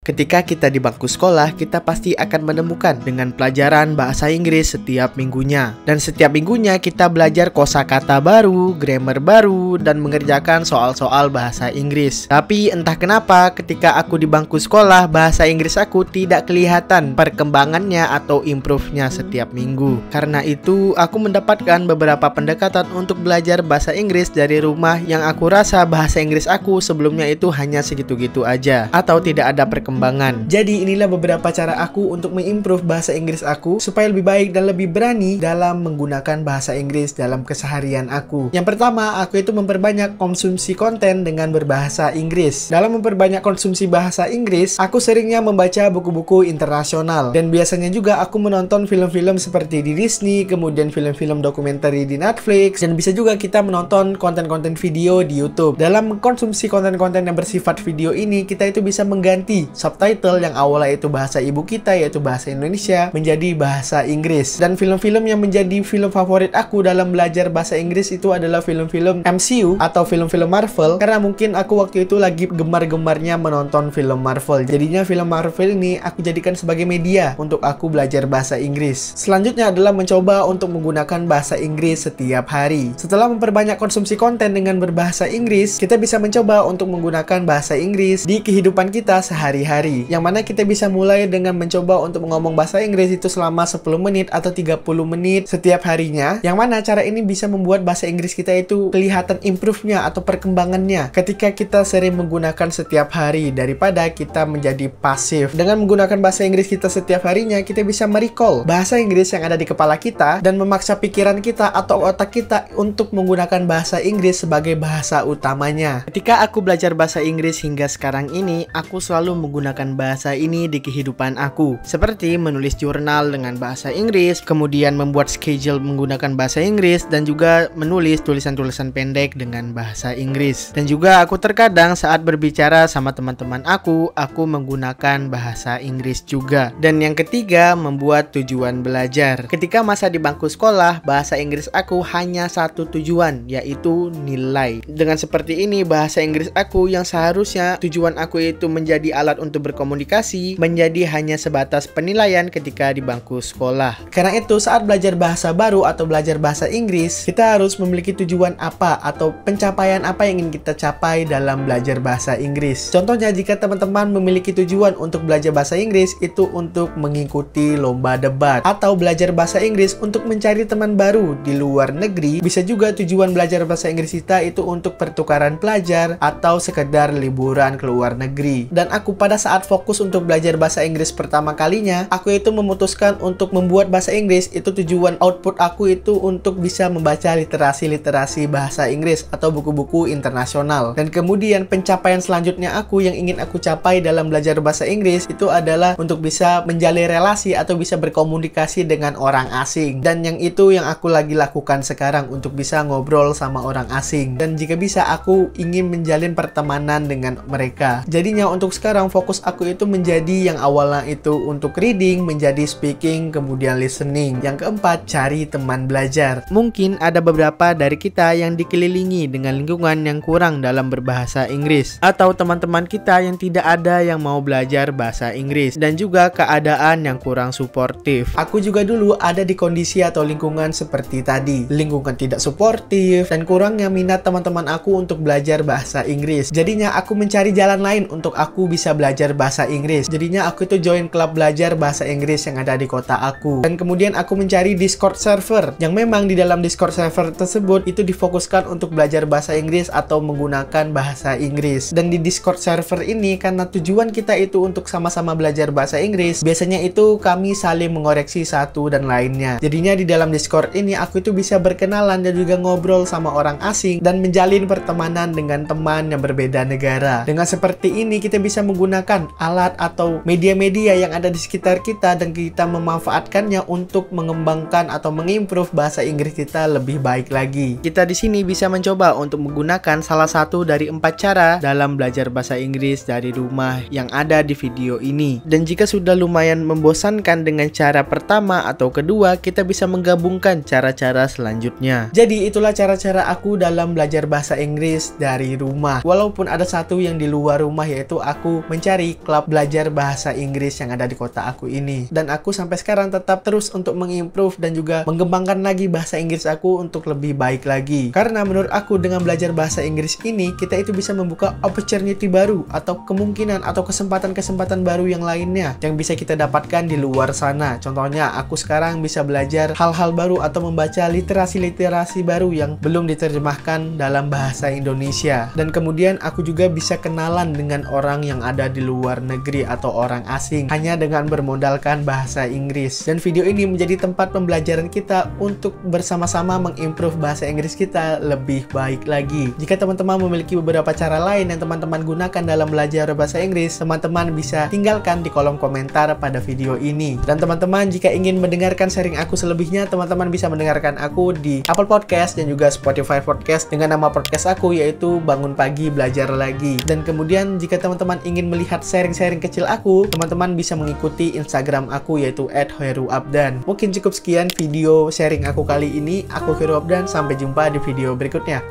Ketika kita di bangku sekolah, kita pasti akan menemukan dengan pelajaran bahasa Inggris setiap minggunya. Dan setiap minggunya kita belajar kosakata baru, grammar baru, dan mengerjakan soal-soal bahasa Inggris. Tapi entah kenapa ketika aku di bangku sekolah, bahasa Inggris aku tidak kelihatan perkembangannya atau improve-nya setiap minggu. Karena itu, aku mendapatkan beberapa pendekatan untuk belajar bahasa Inggris dari rumah yang aku rasa bahasa Inggris aku sebelumnya itu hanya segitu-gitu aja atau tidak ada perkembangan. Jadi inilah beberapa cara aku untuk mengimprove bahasa Inggris aku supaya lebih baik dan lebih berani dalam menggunakan bahasa Inggris dalam keseharian aku. Yang pertama, aku itu memperbanyak konsumsi konten dengan berbahasa Inggris. Dalam memperbanyak konsumsi bahasa Inggris, aku seringnya membaca buku-buku internasional. Dan biasanya juga aku menonton film-film seperti di Disney, kemudian film-film dokumenter di Netflix, dan bisa juga kita menonton konten-konten video di YouTube. Dalam mengkonsumsi konten-konten yang bersifat video ini, kita itu bisa mengganti subtitle yang awalnya itu bahasa ibu kita yaitu bahasa Indonesia menjadi bahasa Inggris. Dan film-film yang menjadi film favorit aku dalam belajar bahasa Inggris itu adalah film-film MCU atau film-film Marvel, karena mungkin aku waktu itu lagi gemar-gemarnya menonton film Marvel. Jadinya film Marvel ini aku jadikan sebagai media untuk aku belajar bahasa Inggris. Selanjutnya adalah mencoba untuk menggunakan bahasa Inggris setiap hari. Setelah memperbanyak konsumsi konten dengan berbahasa Inggris, kita bisa mencoba untuk menggunakan bahasa Inggris di kehidupan kita sehari-hari. Yang mana kita bisa mulai dengan mencoba untuk ngomong bahasa Inggris itu selama 10 menit atau 30 menit setiap harinya. Yang mana cara ini bisa membuat bahasa Inggris kita itu kelihatan improve-nya atau perkembangannya ketika kita sering menggunakan setiap hari daripada kita menjadi pasif. Dengan menggunakan bahasa Inggris kita setiap harinya, kita bisa merecall bahasa Inggris yang ada di kepala kita dan memaksa pikiran kita atau otak kita untuk menggunakan bahasa Inggris sebagai bahasa utamanya. Ketika aku belajar bahasa Inggris hingga sekarang ini, aku selalu menggunakan bahasa ini di kehidupan aku, seperti menulis jurnal dengan bahasa Inggris, kemudian membuat schedule menggunakan bahasa Inggris, dan juga menulis tulisan-tulisan pendek dengan bahasa Inggris. Dan juga aku terkadang saat berbicara sama teman-teman aku menggunakan bahasa Inggris juga. Dan yang ketiga, membuat tujuan belajar. Ketika masa di bangku sekolah, bahasa Inggris aku hanya satu tujuan, yaitu nilai. Dengan seperti ini, bahasa Inggris aku yang seharusnya tujuan aku itu menjadi alat untuk berkomunikasi menjadi hanya sebatas penilaian ketika di bangku sekolah. Karena itu, saat belajar bahasa baru atau belajar bahasa Inggris, kita harus memiliki tujuan apa atau pencapaian apa yang ingin kita capai dalam belajar bahasa Inggris. Contohnya, jika teman-teman memiliki tujuan untuk belajar bahasa Inggris itu untuk mengikuti lomba debat atau belajar bahasa Inggris untuk mencari teman baru di luar negeri, bisa juga tujuan belajar bahasa Inggris kita itu untuk pertukaran pelajar atau sekedar liburan ke luar negeri. Dan aku pada saat fokus untuk belajar bahasa Inggris pertama kalinya, aku itu memutuskan untuk membuat bahasa Inggris itu tujuan output aku itu untuk bisa membaca literasi-literasi bahasa Inggris atau buku-buku internasional. Dan kemudian pencapaian selanjutnya aku yang ingin aku capai dalam belajar bahasa Inggris itu adalah untuk bisa menjalin relasi atau bisa berkomunikasi dengan orang asing. Dan yang itu yang aku lagi lakukan sekarang, untuk bisa ngobrol sama orang asing. Dan jika bisa aku ingin menjalin pertemanan dengan mereka. Jadinya untuk sekarang fokus aku itu menjadi yang awalnya itu untuk reading, menjadi speaking, kemudian listening. Yang keempat, cari teman belajar. Mungkin ada beberapa dari kita yang dikelilingi dengan lingkungan yang kurang dalam berbahasa Inggris, atau teman-teman kita yang tidak ada yang mau belajar bahasa Inggris, dan juga keadaan yang kurang suportif. Aku juga dulu ada di kondisi atau lingkungan seperti tadi, lingkungan tidak suportif dan kurangnya minat teman-teman aku untuk belajar bahasa Inggris. Jadinya aku mencari jalan lain untuk aku bisa belajar bahasa Inggris. Jadinya aku itu join klub belajar bahasa Inggris yang ada di kota aku. Dan kemudian aku mencari Discord server, yang memang di dalam Discord server tersebut itu difokuskan untuk belajar bahasa Inggris atau menggunakan bahasa Inggris. Dan di Discord server ini, karena tujuan kita itu untuk sama-sama belajar bahasa Inggris, biasanya itu kami saling mengoreksi satu dan lainnya. Jadinya di dalam Discord ini aku itu bisa berkenalan dan juga ngobrol sama orang asing dan menjalin pertemanan dengan teman yang berbeda negara. Dengan seperti ini kita bisa menggunakan alat atau media-media yang ada di sekitar kita dan kita memanfaatkannya untuk mengembangkan atau mengimprove bahasa Inggris kita lebih baik lagi. Kita di sini bisa mencoba untuk menggunakan salah satu dari 4 cara dalam belajar bahasa Inggris dari rumah yang ada di video ini. Dan jika sudah lumayan membosankan dengan cara pertama atau kedua, kita bisa menggabungkan cara-cara selanjutnya. Jadi itulah cara-cara aku dalam belajar bahasa Inggris dari rumah. Walaupun ada satu yang di luar rumah, yaitu aku mencari dari klub belajar bahasa Inggris yang ada di kota aku ini. Dan aku sampai sekarang tetap terus untuk mengimprove dan juga mengembangkan lagi bahasa Inggris aku untuk lebih baik lagi. Karena menurut aku dengan belajar bahasa Inggris ini, kita itu bisa membuka opportunity baru atau kemungkinan atau kesempatan-kesempatan baru yang lainnya yang bisa kita dapatkan di luar sana. Contohnya, aku sekarang bisa belajar hal-hal baru atau membaca literasi-literasi baru yang belum diterjemahkan dalam bahasa Indonesia. Dan kemudian aku juga bisa kenalan dengan orang yang ada di luar negeri atau orang asing hanya dengan bermodalkan bahasa Inggris. Dan video ini menjadi tempat pembelajaran kita untuk bersama-sama mengimprove bahasa Inggris kita lebih baik lagi. Jika teman-teman memiliki beberapa cara lain yang teman-teman gunakan dalam belajar bahasa Inggris, teman-teman bisa tinggalkan di kolom komentar pada video ini. Dan teman-teman jika ingin mendengarkan sharing aku selebihnya, teman-teman bisa mendengarkan aku di Apple Podcast dan juga Spotify Podcast dengan nama podcast aku yaitu Bangun Pagi Belajar Lagi. Dan kemudian jika teman-teman ingin melihat sharing-sharing kecil aku, teman-teman bisa mengikuti Instagram aku yaitu @hoeruabdan. Mungkin cukup sekian video sharing aku kali ini. Aku Hoeruabdan, sampai jumpa di video berikutnya.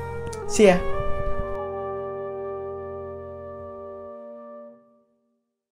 See ya!